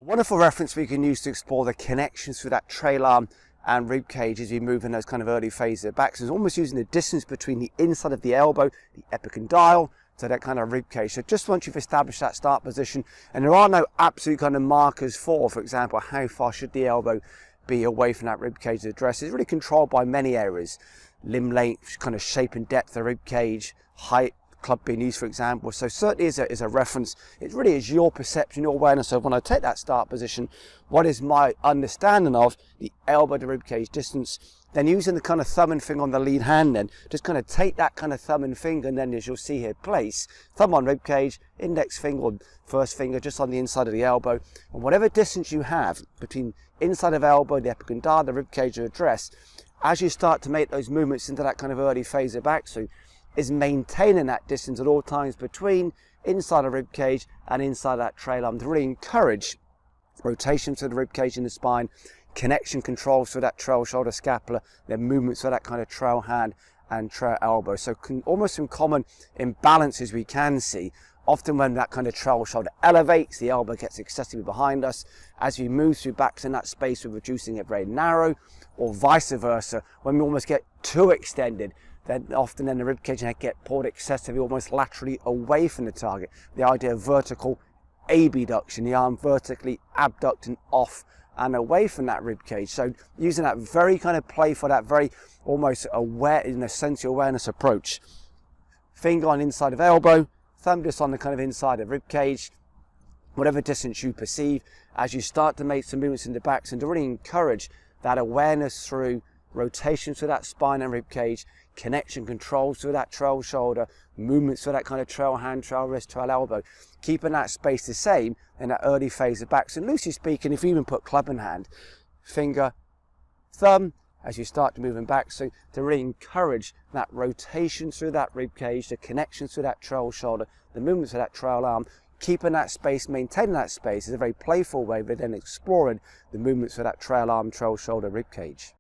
Wonderful reference we can use to explore the connections through that trail arm and rib cage as you move in those kind of early phases of back. So it's almost using the distance between the inside of the elbow, the epicondyle, to that kind of rib cage. So just once you've established that start position, and there are no absolute kind of markers for example, how far should the elbow be away from that rib cage of the dress. It's really controlled by many areas. Limb length, kind of shape and depth of the rib cage, height, club beneath, for example. So certainly is a reference. It really is your perception, your awareness of when I take that start position, what is my understanding of the elbow to rib cage distance. Then using the kind of thumb and finger on the lead hand, then just kind of take that kind of thumb and finger, and then as you'll see here, place thumb on rib cage, index finger or first finger just on the inside of the elbow, and whatever distance you have between inside of elbow, the epicondyle, the rib cage, or the dress, as you start to make those movements into that kind of early phase of backswing, is maintaining that distance at all times between inside of rib cage and inside that trail arm to really encourage rotation to the rib cage in the spine, connection controls for that trail shoulder scapula, then movements for that kind of trail hand and trail elbow. So almost some common imbalances we can see. Often when that kind of trail shoulder elevates, the elbow gets excessively behind us. As we move through backs in that space, we're reducing it very narrow, or vice versa. When we almost get too extended, then often the rib cage and head get pulled excessively, almost laterally away from the target. The idea of vertical abduction, the arm vertically abducting off and away from that rib cage. So using that very kind of playful, that very almost aware, in a sensory awareness approach. Finger on inside of elbow, thumb just on the kind of inside of rib cage, whatever distance you perceive, as you start to make some movements in the backs, and to really encourage that awareness through rotation through that spine and rib cage, connection controls through that trail shoulder, movements through that kind of trail hand, trail wrist, trail elbow, keeping that space the same in that early phase of backs. And loosely speaking, if you even put club in hand, finger, thumb, as you start to move in back, so to really encourage that rotation through that rib cage, the connection through that trail shoulder, the movements of that trail arm, keeping that space, maintaining that space is a very playful way, but then exploring the movements of that trail arm, trail shoulder, rib cage.